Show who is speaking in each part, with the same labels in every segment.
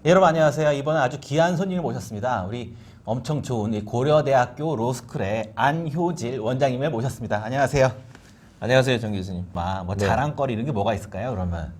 Speaker 1: 여러분 안녕하세요. 이번에 아주 귀한 손님을 모셨습니다. 우리 엄청 좋은 이 고려대학교 로스쿨의 안효질 원장님을 모셨습니다. 안녕하세요.
Speaker 2: 안녕하세요, 정 교수님.
Speaker 1: 뭐
Speaker 2: 네.
Speaker 1: 자랑거리 이런 게 뭐가 있을까요? 그러면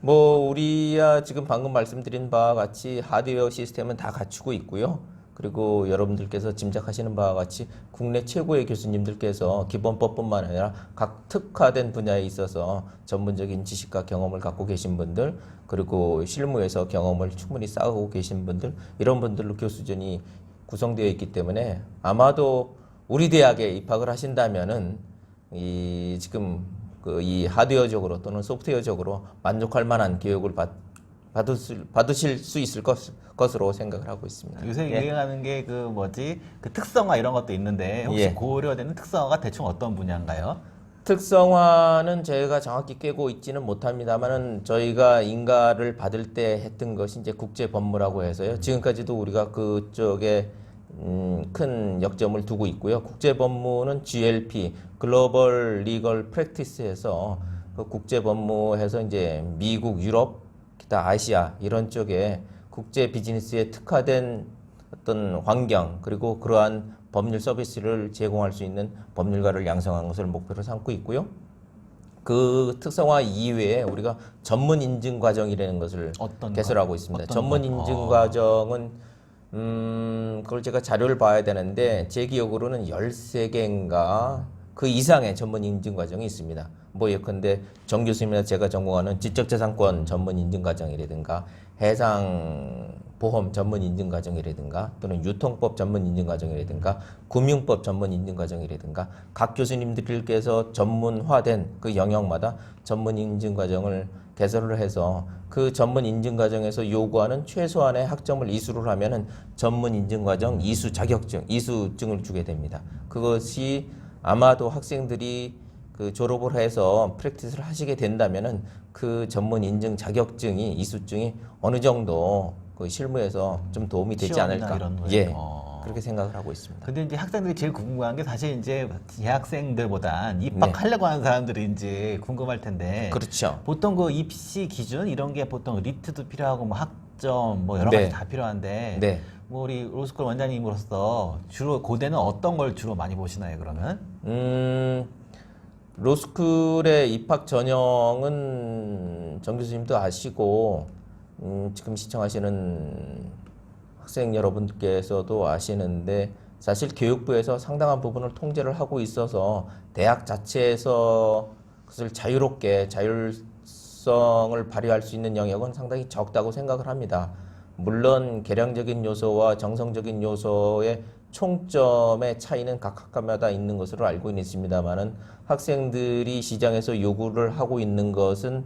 Speaker 2: 우리야 지금 방금 말씀드린 바와 같이 하드웨어 시스템은 다 갖추고 있고요. 그리고 여러분들께서 짐작하시는 바와 같이 국내 최고의 교수님들께서 기본법뿐만 아니라 각 특화된 분야에 있어서 전문적인 지식과 경험을 갖고 계신 분들, 그리고 실무에서 경험을 충분히 쌓고 계신 분들, 이런 분들로 교수진이 구성되어 있기 때문에 아마도 우리 대학에 입학을 하신다면은 지금 이 하드웨어적으로 또는 소프트웨어적으로 만족할 만한 교육을 받으실 수 있을 것으로 생각을 하고 있습니다.
Speaker 1: 요새
Speaker 2: 예.
Speaker 1: 유행하는 게 그 특성화 이런 것도 있는데 혹시
Speaker 2: 예.
Speaker 1: 고려되는 특성화가 대충 어떤 분야인가요?
Speaker 2: 특성화는 제가 정확히 꿰고 있지는 못합니다만은 저희가 인가를 받을 때 했던 것이 이제 국제 법무라고 해서요. 지금까지도 우리가 그쪽에 큰 역점을 두고 있고요. 국제 법무는 GLP, 글로벌 리걸 프랙티스에서 그 국제 법무에서 이제 미국, 유럽, 기타 아시아 이런 쪽에 국제 비즈니스에 특화된 어떤 환경 그리고 그러한 법률 서비스를 제공할 수 있는 법률가를 양성하는 것을 목표로 삼고 있고요. 그 특성화 이외에 우리가 전문 인증 과정이라는 것을 개설하고 있습니다. 전문 인증 과정은 그걸 제가 자료를 봐야 되는데 제 기억으로는 13개인가 그 이상의 전문 인증 과정이 있습니다. 예컨대 정 교수님이나 제가 전공하는 지적재산권 전문 인증 과정이라든가 해상 보험 전문 인증 과정이라든가 또는 유통법 전문 인증 과정이라든가 금융법 전문 인증 과정이라든가 각 교수님들께서 전문화된 그 영역마다 전문 인증 과정을 개설을 해서 그 전문 인증 과정에서 요구하는 최소한의 학점을 이수를 하면은 전문 인증 과정 이수 자격증, 이수증을 주게 됩니다. 그것이 아마도 학생들이 그 졸업을 해서 프랙티스를 하시게 된다면은 그 전문 인증 자격증이 이수증이 어느 정도 그 실무에서 좀 도움이 되지 않을까.
Speaker 1: 이런 거에.
Speaker 2: 예. 그렇게 생각을 하고 있습니다.
Speaker 1: 근데 이제 학생들이 제일 궁금한 게 사실 이제 대학생들보단 입학하려고 하는 사람들이 이제 궁금할 텐데.
Speaker 2: 그렇죠.
Speaker 1: 보통 그 입시 기준 이런 게 보통 리트도 필요하고 뭐 학점 뭐 여러 가지
Speaker 2: 네.
Speaker 1: 다 필요한데.
Speaker 2: 네.
Speaker 1: 우리 로스쿨 원장님으로서 주로 고대는 어떤 걸 주로 많이 보시나요, 그러면?
Speaker 2: 로스쿨의 입학 전형은 정 교수님도 아시고 지금 시청하시는 학생 여러분께서도 아시는데 사실 교육부에서 상당한 부분을 통제를 하고 있어서 대학 자체에서 그것을 자유롭게 자율성을 발휘할 수 있는 영역은 상당히 적다고 생각을 합니다. 물론 개량적인 요소와 정성적인 요소의 총점의 차이는 각 학과마다 있는 것으로 알고 있습니다만은 학생들이 시장에서 요구를 하고 있는 것은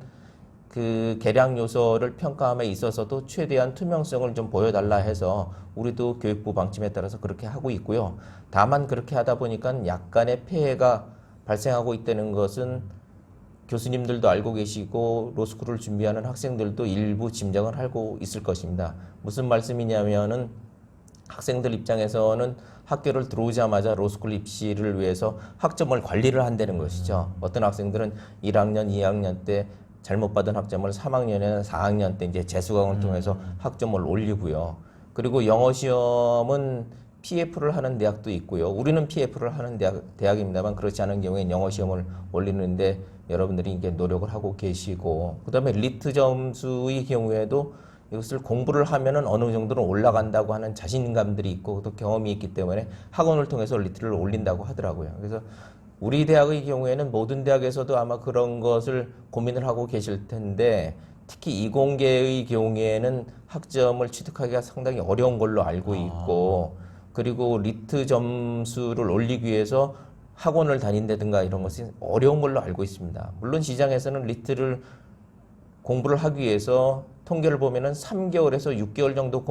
Speaker 2: 그 개량 요소를 평가함에 있어서도 최대한 투명성을 좀 보여달라 해서 우리도 교육부 방침에 따라서 그렇게 하고 있고요. 다만 그렇게 하다 보니까 약간의 폐해가 발생하고 있다는 것은 교수님들도 알고 계시고 로스쿨을 준비하는 학생들도 일부 짐작을 하고 있을 것입니다. 무슨 말씀이냐면은 학생들 입장에서는 학교를 들어오자마자 로스쿨 입시를 위해서 학점을 관리를 한다는 것이죠. 어떤 학생들은 1학년, 2학년 때 잘못 받은 학점을 3학년이나 4학년 때 이제 재수강을 통해서 학점을 올리고요. 그리고 영어 시험은 PF를 하는 대학도 있고요. 우리는 PF를 하는 대학입니다만 그렇지 않은 경우에 영어 시험을 올리는데 여러분들이 이게 노력을 하고 계시고, 그다음에 리트 점수의 경우에도 이것을 공부를 하면은 어느 정도는 올라간다고 하는 자신감들이 있고 또 경험이 있기 때문에 학원을 통해서 리트를 올린다고 하더라고요. 그래서 우리 대학의 경우에는 모든 대학에서도 아마 그런 것을 고민을 하고 계실 텐데 특히 이공계의 경우에는 학점을 취득하기가 상당히 어려운 걸로 알고 있고, 그리고 리트 점수를 올리기 위해서 학원을 다닌다든가 이런 것이 어려운 걸로 알고 있습니다. 물론 시장에서는 리트를 공부를 하기 위해서 통계를 보면은 3개월에서 6개월 정도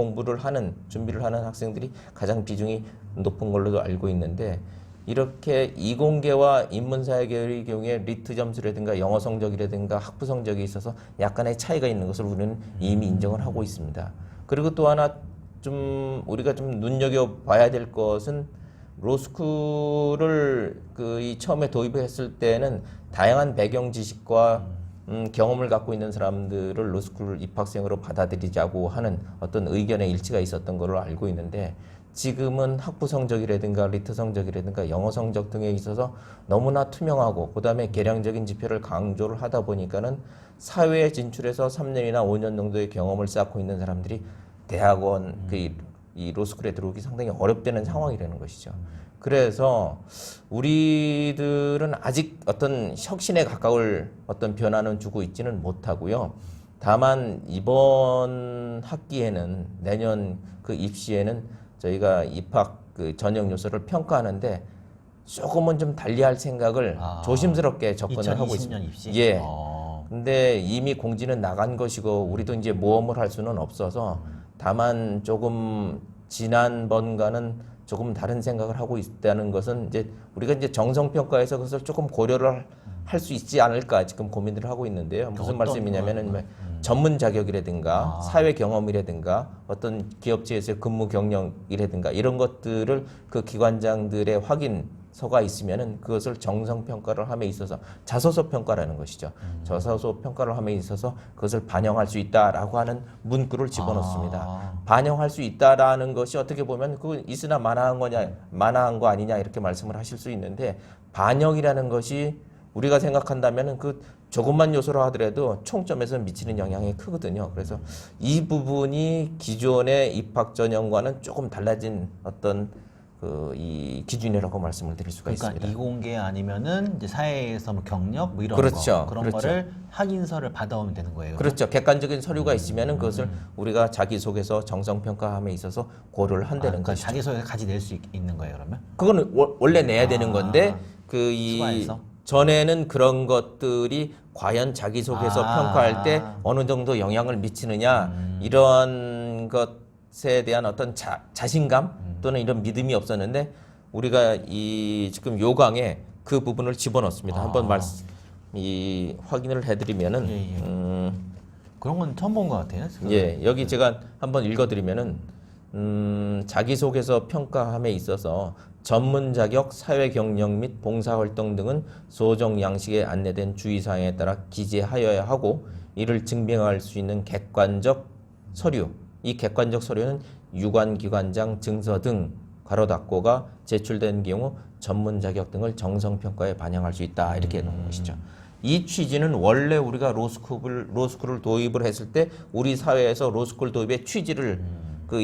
Speaker 2: 준비를 하는 학생들이 가장 비중이 높은 걸로도 알고 있는데, 이렇게 이공계와 인문사회계의 경우에 리트 점수라든가 영어 성적이라든가 학부 성적이 있어서 약간의 차이가 있는 것을 우리는 이미 인정을 하고 있습니다. 그리고 또 하나 우리가 좀 눈여겨봐야 될 것은 로스쿨을 처음에 도입했을 때는 다양한 배경 지식과 경험을 갖고 있는 사람들을 로스쿨 입학생으로 받아들이자고 하는 어떤 의견의 일치가 있었던 걸로 알고 있는데 지금은 학부 성적이라든가 리트 성적이라든가 영어 성적 등에 있어서 너무나 투명하고 그다음에 개량적인 지표를 강조를 하다 보니까는 사회에 진출해서 3년이나 5년 정도의 경험을 쌓고 있는 사람들이 대학원 이 로스쿨에 들어오기 상당히 어렵다는 상황이라는 것이죠. 그래서 우리들은 아직 어떤 혁신에 가까울 어떤 변화는 주고 있지는 못하고요. 다만 이번 학기에는 내년 그 입시에는 저희가 입학 그 전형 요소를 평가하는데 조금은 좀 달리할 생각을 조심스럽게 접근을 하고 있습니다.
Speaker 1: 2020년 입시?
Speaker 2: 예. 근데 이미 공지는 나간 것이고 우리도 이제 모험을 할 수는 없어서 다만 조금 지난번과는 조금 다른 생각을 하고 있다는 것은 이제 우리가 이제 정성평가에서 그것을 조금 고려를 할 수 있지 않을까 지금 고민을 하고 있는데요. 무슨 말씀이냐면은 전문 자격이라든가 사회 경험이라든가 어떤 기업체에서의 근무 경력이라든가 이런 것들을 그 기관장들의 확인서가 있으면은 그것을 정성 평가를 함에 있어서 자소서 평가라는 것이죠. 자소서 평가를 함에 있어서 그것을 반영할 수 있다라고 하는 문구를 집어넣습니다. 반영할 수 있다라는 것이 어떻게 보면 그 있으나 마나한 거 아니냐 이렇게 말씀을 하실 수 있는데 반영이라는 것이 우리가 생각한다면은 그 조금만 요소로 하더라도 총점에서 미치는 영향이 크거든요. 그래서 이 부분이 기존의 입학 전형과는 조금 달라진 어떤 이 기준이라고 말씀을 드릴 수가
Speaker 1: 그러니까
Speaker 2: 있습니다.
Speaker 1: 이공계 아니면은 이제 사회에서 뭐 경력 뭐 이런
Speaker 2: 그렇죠.
Speaker 1: 거 그런
Speaker 2: 그렇죠.
Speaker 1: 거를 확인서를 받아오면 되는 거예요.
Speaker 2: 그렇죠. 객관적인 서류가 있으면은 그것을 우리가 자기소개서 정성평가함에 있어서 고려를 한다는
Speaker 1: 그러니까
Speaker 2: 것이죠.
Speaker 1: 자기소개 같이 낼 수 있는 거예요, 그러면?
Speaker 2: 그거는 원래 내야 되는 건데 이
Speaker 1: 추가해서?
Speaker 2: 전에는 그런 것들이 과연 자기소개서 평가할 때 어느 정도 영향을 미치느냐 이런 것에 대한 어떤 자신감 또는 이런 믿음이 없었는데 우리가 이 지금 요강에 그 부분을 집어넣습니다. 한번 확인을 해드리면은
Speaker 1: 그런 건 처음 본 것 같아요.
Speaker 2: 예, 여기 제가 한번 읽어드리면은 자기소개서 평가함에 있어서 전문 자격, 사회 경력 및 봉사 활동 등은 소정 양식에 안내된 주의사항에 따라 기재하여야 하고 이를 증명할 수 있는 객관적 서류. 이 객관적 서류는 유관기관장 증서 등 가로 닫고가 제출된 경우 전문 자격 등을 정성평가에 반영할 수 있다 이렇게 해놓은 것이죠. 이 취지는 원래 우리가 로스쿨을 도입을 했을 때 우리 사회에서 로스쿨 도입의 취지를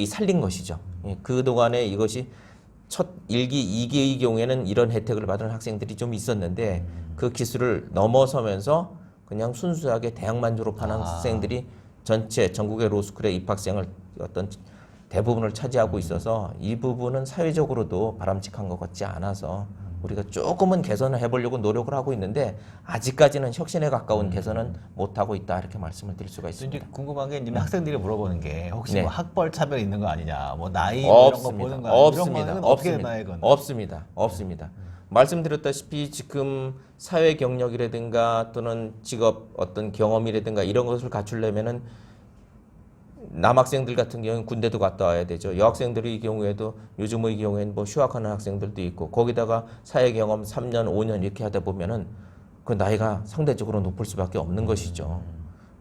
Speaker 2: 살린 것이죠. 예, 그동안에 이것이 첫 1기, 2기의 경우에는 이런 혜택을 받은 학생들이 좀 있었는데 그 기술을 넘어서면서 그냥 순수하게 대학만 졸업하는 학생들이 전체 전국의 로스쿨의 입학생을 어떤 대부분을 차지하고 있어서 이 부분은 사회적으로도 바람직한 것 같지 않아서 우리가 조금은 개선을 해보려고 노력을 하고 있는데 아직까지는 혁신에 가까운 개선은 못하고 있다 이렇게 말씀을 드릴 수가 있습니다.
Speaker 1: 이제 궁금한 게 학생들이 물어보는 게 혹시
Speaker 2: 네.
Speaker 1: 뭐 학벌 차별 있는 거 아니냐, 뭐 나이 뭐 이런 거 보는 거 아니냐, 이런 거는 어떻게 되나요, 이건?
Speaker 2: 없습니다. 말씀드렸다시피 지금 사회 경력이라든가 또는 직업 어떤 경험이라든가 이런 것을 갖추려면은 남학생들 같은 경우는 군대도 갔다 와야 되죠. 여학생들의 경우에도 요즘의 경우에는 뭐 휴학하는 학생들도 있고 거기다가 사회 경험 3년, 5년 이렇게 하다 보면은 그 나이가 상대적으로 높을 수밖에 없는 것이죠.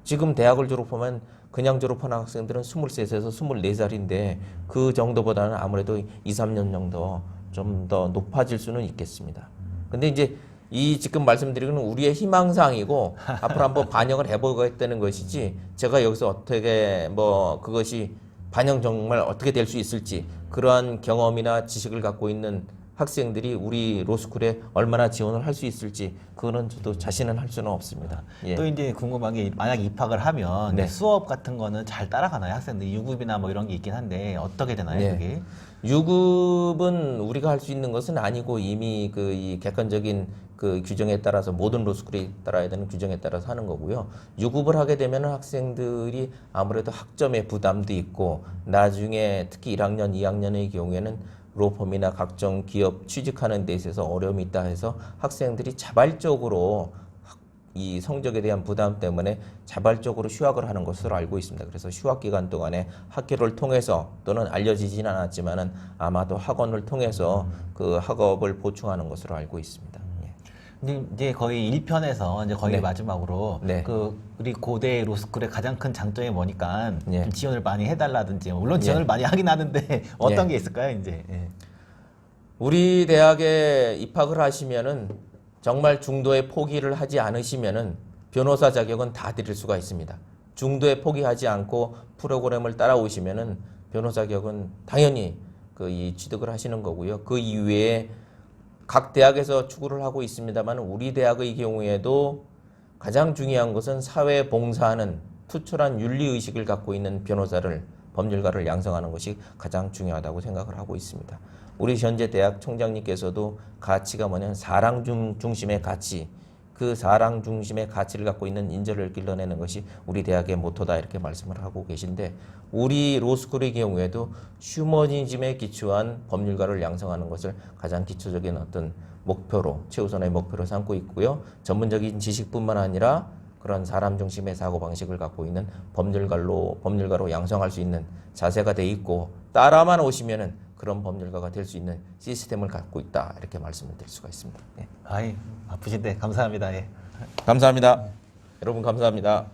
Speaker 2: 지금 대학을 졸업하면 그냥 졸업하는 학생들은 23에서 24살인데 그 정도보다는 아무래도 2, 3년 정도 좀 더 높아질 수는 있겠습니다. 근데 이제 이 지금 말씀드리는 우리의 희망사항이고 앞으로 한번 반영을 해보겠다는 것이지 제가 여기서 어떻게 뭐 그것이 반영 정말 어떻게 될 수 있을지 그러한 경험이나 지식을 갖고 있는 학생들이 우리 로스쿨에 얼마나 지원을 할 수 있을지 그거는 저도 자신은 할 수는 없습니다. 예.
Speaker 1: 또 이제 궁금한 게 만약 입학을 하면
Speaker 2: 네.
Speaker 1: 수업 같은 거는 잘 따라가나요? 학생들 유급이나 뭐 이런 게 있긴 한데 어떻게 되나요,
Speaker 2: 네.
Speaker 1: 그게?
Speaker 2: 유급은 우리가 할 수 있는 것은 아니고 이미 이 객관적인 그 규정에 따라서 모든 로스쿨이 따라야 되는 규정에 따라서 하는 거고요. 유급을 하게 되면 학생들이 아무래도 학점의 부담도 있고 나중에 특히 1학년, 2학년의 경우에는 로펌이나 각종 기업 취직하는 데 있어서 어려움이 있다 해서 학생들이 자발적으로 이 성적에 대한 부담 때문에 자발적으로 휴학을 하는 것으로 알고 있습니다. 그래서 휴학 기간 동안에 학교를 통해서 또는 알려지지는 않았지만은 아마도 학원을 통해서 그 학업을 보충하는 것으로 알고 있습니다. 예.
Speaker 1: 근데 이제 거의 1편에서 이제 거의
Speaker 2: 네.
Speaker 1: 마지막으로
Speaker 2: 네.
Speaker 1: 그 우리 고대 로스쿨의 가장 큰 장점이 뭐니까
Speaker 2: 예.
Speaker 1: 좀 지원을 많이 해달라든지 물론 지원을 많이 하긴 하는데 어떤 게 있을까요 이제? 예.
Speaker 2: 우리 대학에 입학을 하시면은 정말 중도에 포기를 하지 않으시면은 변호사 자격은 다 드릴 수가 있습니다. 중도에 포기하지 않고 프로그램을 따라오시면은 변호사 자격은 당연히 이 취득을 하시는 거고요. 그 이외에 각 대학에서 추구를 하고 있습니다만 우리 대학의 경우에도 가장 중요한 것은 사회에 봉사하는 투철한 윤리의식을 갖고 있는 변호사를 법률가를 양성하는 것이 가장 중요하다고 생각을 하고 있습니다. 우리 현재 대학 총장님께서도 가치가 뭐냐면 사랑 중심의 가치, 그 사랑 중심의 가치를 갖고 있는 인재를 길러내는 것이 우리 대학의 모토다 이렇게 말씀을 하고 계신데 우리 로스쿨의 경우에도 휴머니즘에 기초한 법률가를 양성하는 것을 가장 기초적인 어떤 목표로 최우선의 목표로 삼고 있고요. 전문적인 지식뿐만 아니라 그런 사람 중심의 사고 방식을 갖고 있는 법률가로 양성할 수 있는 자세가 돼 있고 따라만 오시면은 그런 법률가가 될 수 있는 시스템을 갖고 있다 이렇게 말씀을 드릴 수가 있습니다. 네.
Speaker 1: 아이 바쁘신데 감사합니다. 예.
Speaker 2: 감사합니다. 여러분 감사합니다.